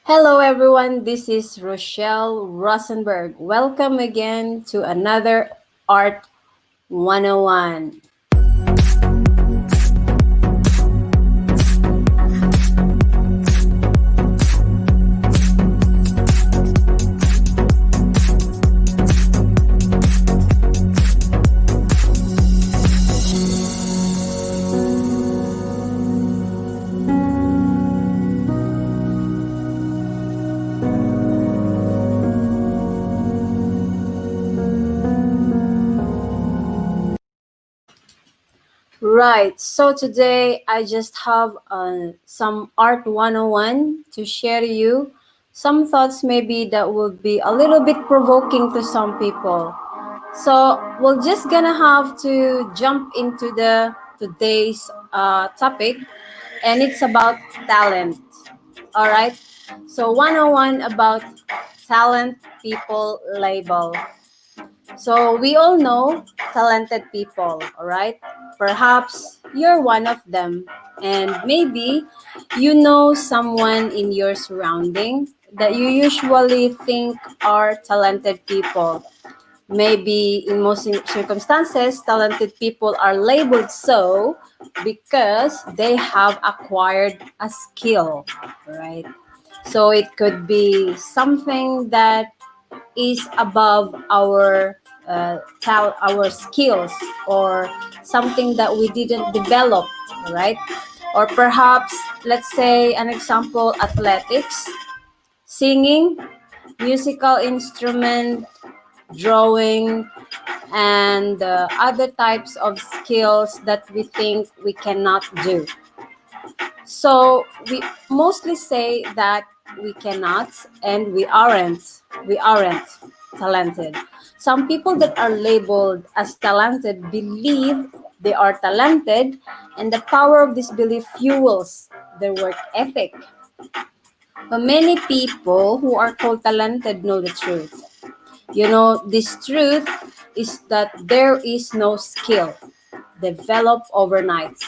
Hello everyone, this is Rochelle Rosenberg. Welcome again to another Art 101. Right, so today I just have some Art 101 to share to you. Some thoughts maybe that will be a little bit provoking to some people. So we're just gonna have to jump into the today's topic, and it's about talent. All right. So 101 about talent people label. So we all know talented people, all right? Perhaps you're one of them, and maybe you know someone in your surrounding that you usually think are talented people. Maybe in most circumstances, talented people are labeled so because they have acquired a skill, right? So it could be something that is above our skills, or something that we didn't develop, right? Or perhaps, let's say an example, athletics, singing, musical instrument, drawing, and other types of skills that we think we cannot do. So we mostly say that we cannot, and we aren't talented. Some people that are labeled as talented believe they are talented, and the power of this belief fuels their work ethic. But many people who are called talented know the truth. This truth is that there is no skill developed overnight,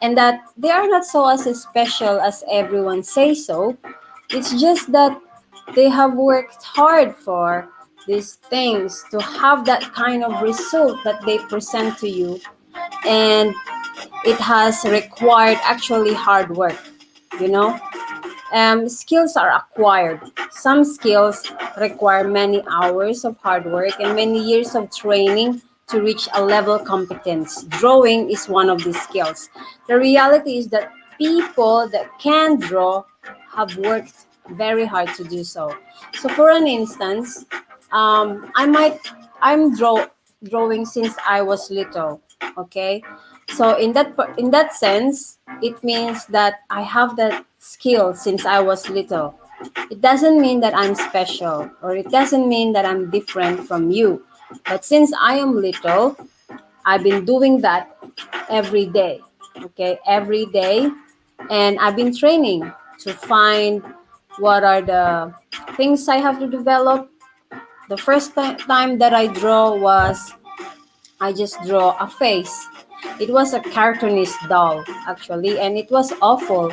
and that they are not so as special as everyone says so. It's just that they have worked hard for these things to have that kind of result that they present to you, and it has required actually hard work. You know, skills are acquired. Some skills require many hours of hard work and many years of training to reach a level of competence. Drawing is one of these skills. The reality is that people that can draw have worked very hard to do so. So, for an instance, I'm drawing since I was little. Okay, so in that sense, it means that I have that skill since I was little. It doesn't mean that I'm special, or it doesn't mean that I'm different from you. But since I am little, I've been doing that every day. Okay, every day. And I've been training to find what are the things I have to develop. The first time that I draw was I just draw a face. It was a cartoonist doll, actually, and it was awful.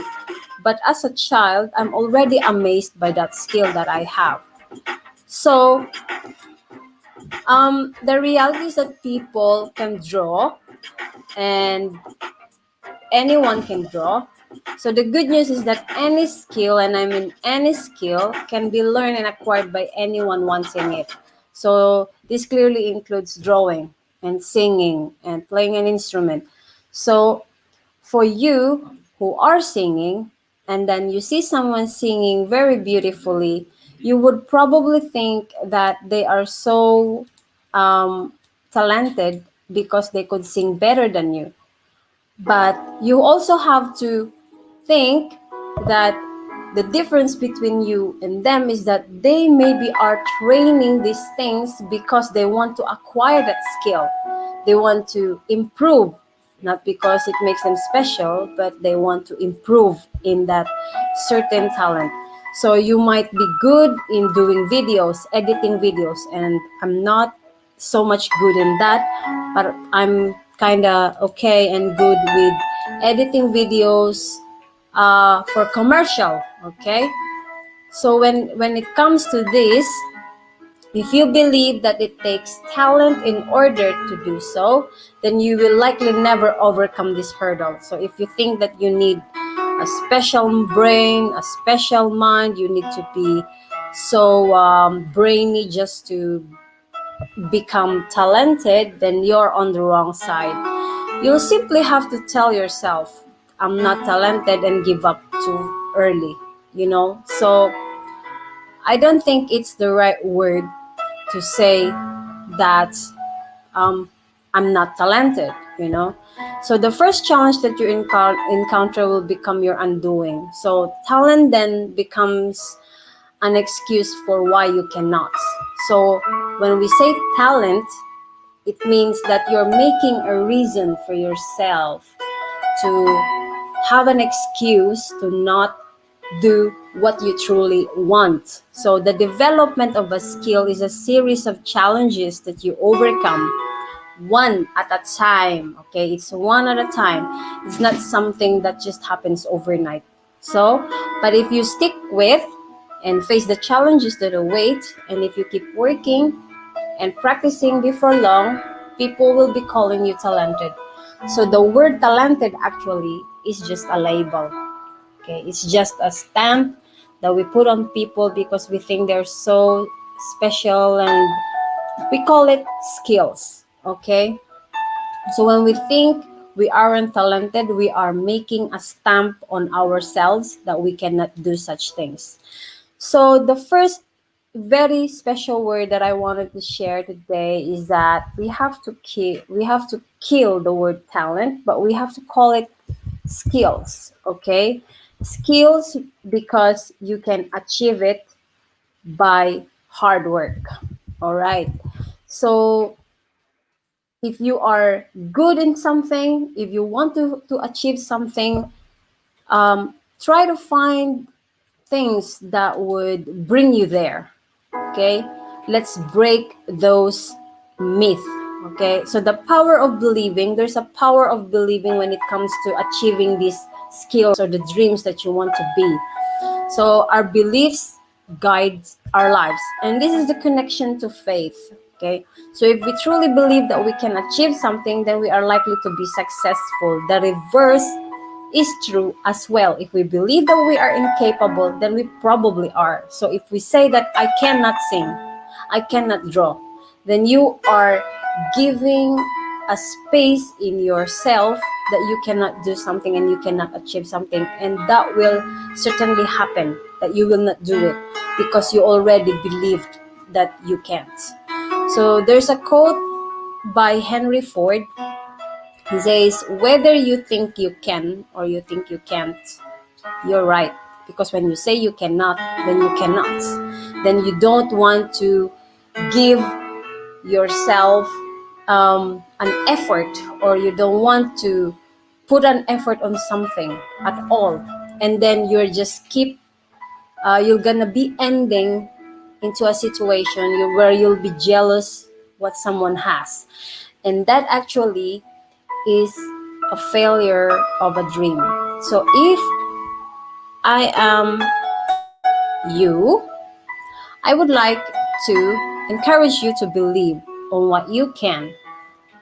But as a child, I'm already amazed by that skill that I have. So, the reality is that people can draw, and anyone can draw. So the good news is that any skill, and I mean any skill, can be learned and acquired by anyone wanting it. So this clearly includes drawing and singing and playing an instrument. So for you who are singing, and then you see someone singing very beautifully, you would probably think that they are so um, talented because they could sing better than you. But you also have to think that the difference between you and them is that they maybe are training these things because they want to acquire that skill. They want to improve, not because it makes them special, but they want to improve in that certain talent. So you might be good in doing videos, editing videos, and I'm not so much good in that, but I'm kind of okay and good with editing videos for commercial, okay? So when it comes to this, if you believe that it takes talent in order to do so, then you will likely never overcome this hurdle. So if you think that you need a special brain, a special mind, you need to be so brainy just to become talented, then you're on the wrong side. You'll simply have to tell yourself, I'm not talented, and give up too early, you know? So I don't think it's the right word to say that um, I'm not talented, you know? So the first challenge that you encounter will become your undoing. So talent then becomes an excuse for why you cannot. So when we say talent, it means that you're making a reason for yourself to have an excuse to not do what you truly want. So the development of a skill is a series of challenges that you overcome one at a time. Okay, it's one at a time. It's not something that just happens overnight. So, but if you stick with and face the challenges that await, and if you keep working and practicing before long, people will be calling you talented. So the word talented actually is just a label. Okay, it's just a stamp that we put on people because we think they're so special, and we call it skills. Okay, so when we think we aren't talented, we are making a stamp on ourselves that we cannot do such things. So the first very special word that I wanted to share today is that we have to kill the word talent, but we have to call it skills. Okay, skills, because you can achieve it by hard work. All right, so if you are good in something, if you want to achieve something, try to find things that would bring you there. Okay, let's break those myths. Okay, so the power of believing, there's a power of believing when it comes to achieving these skills or the dreams that you want to be. So our beliefs guide our lives, and this is the connection to faith. Okay, so if we truly believe that we can achieve something, then we are likely to be successful. The reverse is true as well. If we believe that we are incapable, then we probably are. So if we say that I cannot sing, I cannot draw, then you are giving a space in yourself that you cannot do something and you cannot achieve something, and that will certainly happen that you will not do it because you already believed that you can't. So there's a quote by Henry Ford. He says, whether you think you can or you think you can't, you're right. Because when you say you cannot, then you cannot. Then you don't want to give yourself an effort, or you don't want to put an effort on something at all. And then you're gonna be ending into a situation where you'll be jealous what someone has. And that actually is a failure of a dream. So if I am you, I would like to encourage you to believe on what you can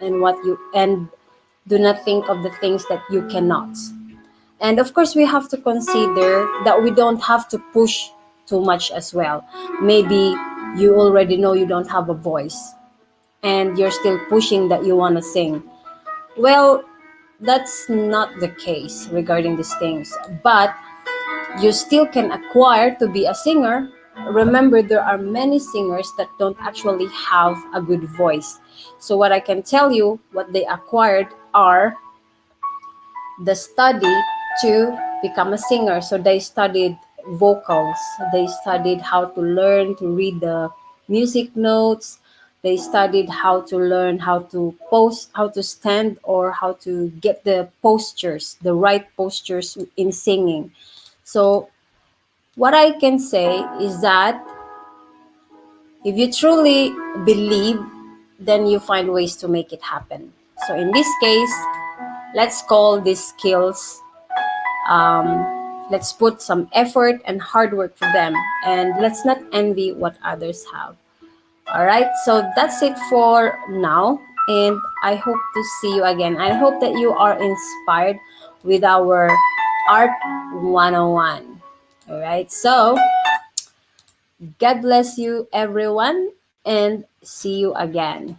and do not think of the things that you cannot. And of course, we have to consider that we don't have to push too much as well. Maybe you already know you don't have a voice and you're still pushing that you want to sing. Well, that's not the case regarding these things, but you still can acquire to be a singer. Remember, there are many singers that don't actually have a good voice. So what I can tell you, what they acquired are the study to become a singer. So they studied vocals, they studied how to learn to read the music notes, they studied how to learn how to stand, or how to get the postures, the right postures in singing. So what I can say is that if you truly believe, then you find ways to make it happen. So in this case, let's call these skills Let's put some effort and hard work for them, and let's not envy what others have. All right, so that's it for now, and I hope to see you again. I hope that you are inspired with our Art 101. All right, so God bless you, everyone, and see you again.